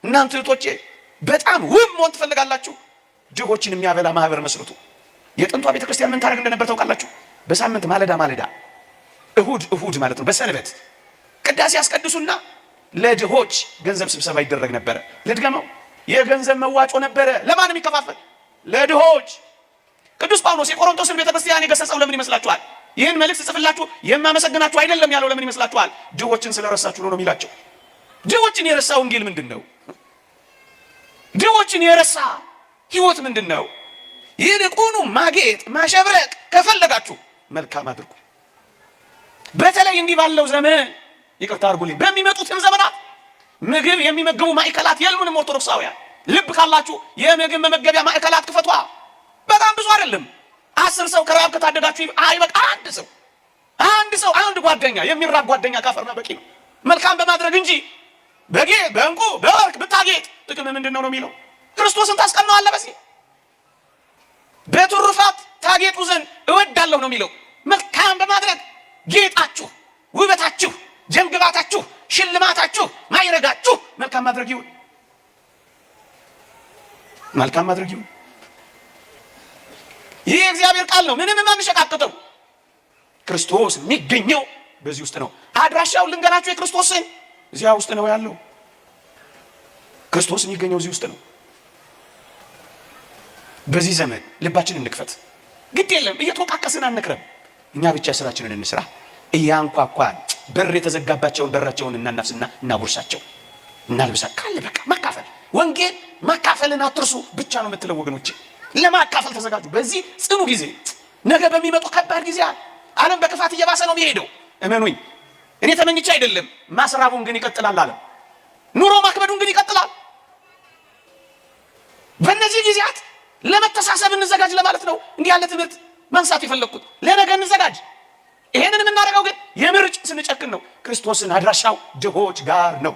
እናንተ እህቶቼ በጣም ውብ መሆን ትፈልጋላችሁ? ድሆችን የሚያበላ ማህበር መስርቱ። የጥንቷ ቤተክርስቲያን ምን ታደርግ እንደነበር ታውቃላችሁ? በሳምንት ማለዳ እሁድ ማለት ነው፣ በሰንበት ቅዳሴ ያስቀድሱና ለድሆች ገንዘብ ስብሰባ ይደረግ ነበረ። ልድገመው፣ የገንዘብ መዋጮ ነበረ። ለማን የሚከፋፈል? ለድሆች። ቅዱስ ጳውሎስ የቆሮንቶስን ቤተክርስቲያን የገሰጸው ለምን ይመስላችኋል? ይህን መልእክት ጽፍላችሁ የማመሰግናችሁ አይደለም ያለው ለምን ይመስላችኋል? ድሆችን ስለረሳችሁ ነው የሚላቸው። ድሆችን የረሳ ወንጌል ምንድን ነው? ድሆችን የረሳ ህይወት ምንድን ነው? ይልቁኑ ማጌጥ ማሸብረቅ ከፈለጋችሁ መልካም አድርጉ። በተለይ እንዲህ ባለው ዘመን ይቅርታ አድርጉልኝ፣ በሚመጡትም ዘመናት ምግብ የሚመገቡ ማዕከላት የሉንም። ኦርቶዶክሳውያን ልብ ካላችሁ የምግብ መመገቢያ ማዕከላት ክፈቷ። በጣም ብዙ አይደለም፣ 10 ሰው ከራብ ከታደጋችሁ አይበቃ። አንድ ሰው አንድ ጓደኛ የሚራብ ጓደኛ ካፈራ በቂ ነው። መልካም በማድረግ እንጂ በእንቁ በወርቅ ብታጌጥ ጥቅም ምንድን ነው የሚለው? ክርስቶስን ታስቀናዋለህ። በዚህ በትሩፋት ታጌጡ ዘንድ እወዳለሁ ነው የሚለው። መልካም በማድረግ ጌጣችሁ፣ ውበታችሁ፣ ጀንግባታችሁ፣ ሽልማታችሁ፣ ማይረጋችሁ መልካም ማድረግ ይሁን። መልካም ማድረግ ይሁን። ይህ የእግዚአብሔር ቃል ነው። ምንም የማንሸቃቅጠው ክርስቶስ የሚገኘው በዚህ ውስጥ ነው። አድራሻው ልንገራችሁ፣ የክርስቶስን እዚያ ውስጥ ነው ያለው። ክርስቶስ የሚገኘው እዚህ ውስጥ ነው። በዚህ ዘመን ልባችንን እንክፈት። ግድ የለም እየተወቃቀስን አንክረም። እኛ ብቻ ስራችንን እንስራ። እያንኳኳን በር የተዘጋባቸውን በራቸውን እናናፍስና እናጉርሳቸው፣ እናልብሳ። ካለ በቃ ማካፈል፣ ወንጌል ማካፈልን አትርሱ ብቻ ነው የምትለው ወገኖቼ። ለማካፈል ተዘጋጁ። በዚህ ጽኑ ጊዜ፣ ነገ በሚመጡ ከባድ ጊዜ ዓለም በክፋት እየባሰ ነው የሚሄደው። እመኑኝ፣ እኔ ተመኝቼ አይደለም። ማስራቡን ግን ይቀጥላል። ዓለም ኑሮ ማክበዱን ግን ይቀጥላል። በእነዚህ ጊዜያት ለመተሳሰብ እንዘጋጅ ለማለት ነው እንዲህ ያለ ትምህርት ማንሳት የፈለኩት። ለነገ እንዘጋጅ። ይሄንን የምናደርገው ግን የምርጭ ስንጨክን ነው። ክርስቶስን አድራሻው ድሆች ጋር ነው።